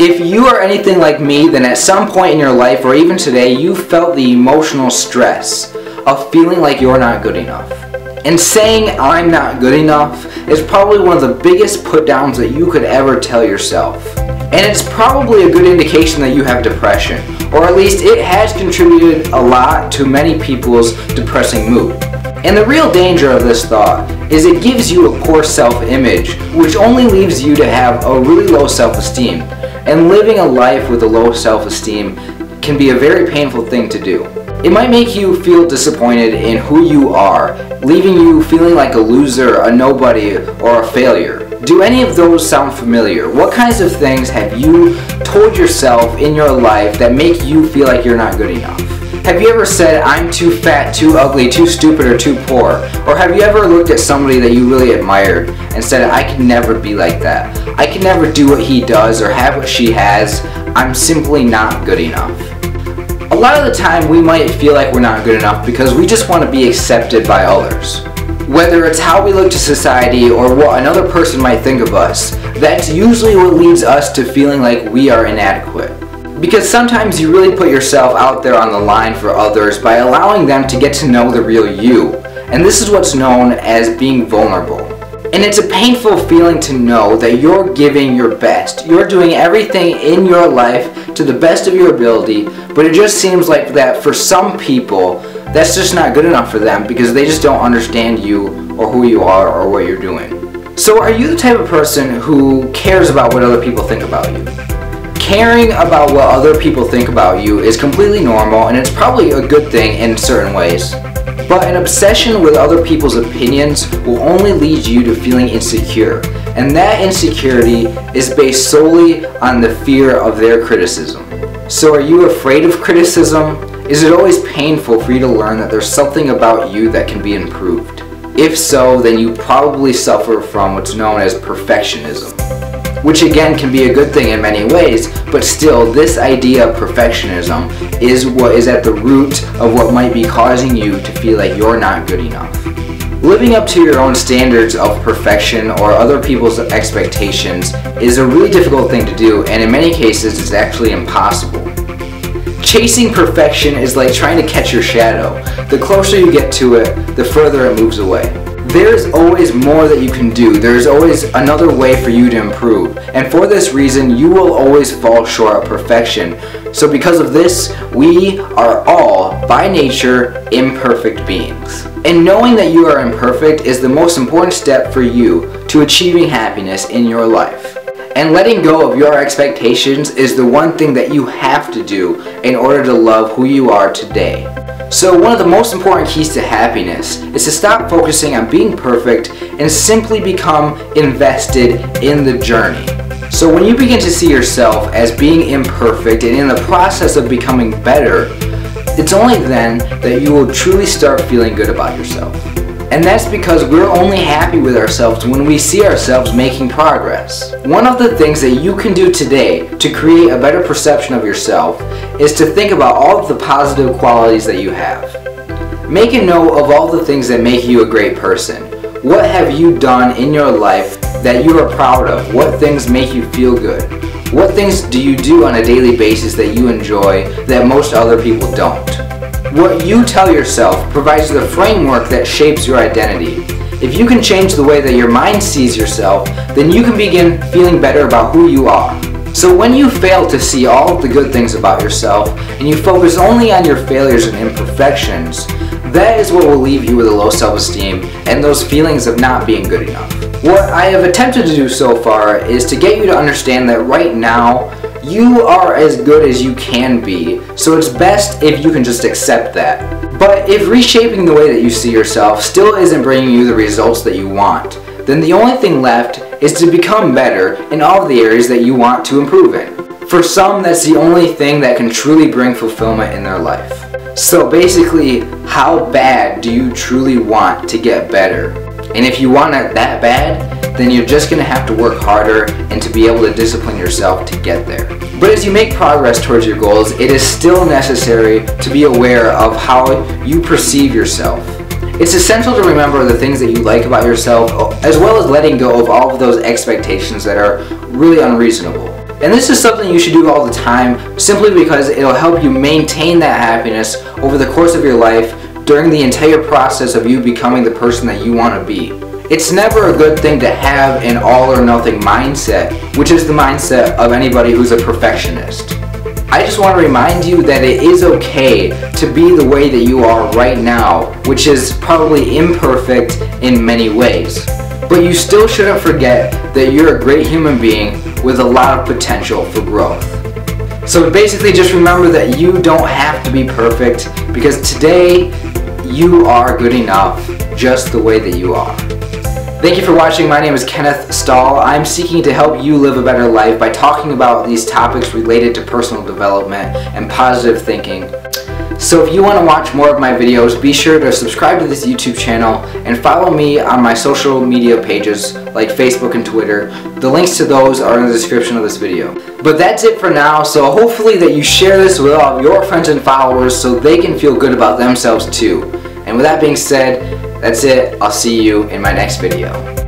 If you are anything like me, then at some point in your life or even today, you felt the emotional stress of feeling like you're not good enough. And saying I'm not good enough is probably one of the biggest put downs that you could ever tell yourself. And it's probably a good indication that you have depression, or at least it has contributed a lot to many people's depressing mood. And the real danger of this thought is it gives you a poor self-image, which only leaves you to have a really low self-esteem. And living a life with a low self-esteem can be a very painful thing to do. It might make you feel disappointed in who you are, leaving you feeling like a loser, a nobody, or a failure. Do any of those sound familiar? What kinds of things have you told yourself in your life that make you feel like you're not good enough? Have you ever said, I'm too fat, too ugly, too stupid, or too poor? Or have you ever looked at somebody that you really admired and said, I can never be like that. I can never do what he does or have what she has. I'm simply not good enough. A lot of the time we might feel like we're not good enough because we just want to be accepted by others. Whether it's how we look to society or what another person might think of us, that's usually what leads us to feeling like we are inadequate. Because sometimes you really put yourself out there on the line for others by allowing them to get to know the real you. And this is what's known as being vulnerable. And it's a painful feeling to know that you're giving your best. You're doing everything in your life to the best of your ability, but it just seems like that for some people, that's just not good enough for them because they just don't understand you or who you are or what you're doing. So are you the type of person who cares about what other people think about you? Caring about what other people think about you is completely normal, and it's probably a good thing in certain ways. But an obsession with other people's opinions will only lead you to feeling insecure, and that insecurity is based solely on the fear of their criticism. So are you afraid of criticism? Is it always painful for you to learn that there's something about you that can be improved? If so, then you probably suffer from what's known as perfectionism, which again can be a good thing in many ways, but still this idea of perfectionism is what is at the root of what might be causing you to feel like you're not good enough. Living up to your own standards of perfection or other people's expectations is a really difficult thing to do, and in many cases it's actually impossible. Chasing perfection is like trying to catch your shadow. The closer you get to it, the further it moves away. There's always more that you can do. There's always another way for you to improve. And for this reason, you will always fall short of perfection. So because of this, we are all, by nature, imperfect beings. And knowing that you are imperfect is the most important step for you to achieving happiness in your life. And letting go of your expectations is the one thing that you have to do in order to love who you are today. So one of the most important keys to happiness is to stop focusing on being perfect and simply become invested in the journey. So when you begin to see yourself as being imperfect and in the process of becoming better, it's only then that you will truly start feeling good about yourself. And that's because we're only happy with ourselves when we see ourselves making progress. One of the things that you can do today to create a better perception of yourself is to think about all of the positive qualities that you have. Make a note of all the things that make you a great person. What have you done in your life that you are proud of? What things make you feel good? What things do you do on a daily basis that you enjoy that most other people don't? What you tell yourself provides the framework that shapes your identity. If you can change the way that your mind sees yourself, then you can begin feeling better about who you are. So when you fail to see all of the good things about yourself and you focus only on your failures and imperfections, that is what will leave you with a low self-esteem and those feelings of not being good enough. What I have attempted to do so far is to get you to understand that right now, you are as good as you can be, so it's best if you can just accept that. But if reshaping the way that you see yourself still isn't bringing you the results that you want, then the only thing left is to become better in all of the areas that you want to improve in. For some, that's the only thing that can truly bring fulfillment in their life. So basically, how bad do you truly want to get better? And if you want it that bad, then you're just going to have to work harder and to be able to discipline yourself to get there. But as you make progress towards your goals, it is still necessary to be aware of how you perceive yourself. It's essential to remember the things that you like about yourself, as well as letting go of all of those expectations that are really unreasonable. And this is something you should do all the time, simply because it'll help you maintain that happiness over the course of your life during the entire process of you becoming the person that you want to be. It's never a good thing to have an all or nothing mindset, which is the mindset of anybody who's a perfectionist. I just want to remind you that it is okay to be the way that you are right now, which is probably imperfect in many ways. But you still shouldn't forget that you're a great human being with a lot of potential for growth. So basically just remember that you don't have to be perfect, because today you are good enough just the way that you are. Thank you for watching. My name is Kenneth Stahl. I'm seeking to help you live a better life by talking about these topics related to personal development and positive thinking. So if you want to watch more of my videos, be sure to subscribe to this YouTube channel and follow me on my social media pages like Facebook and Twitter. The links to those are in the description of this video. But that's it for now, so hopefully that you share this with all of your friends and followers so they can feel good about themselves too. And with that being said, that's it. I'll see you in my next video.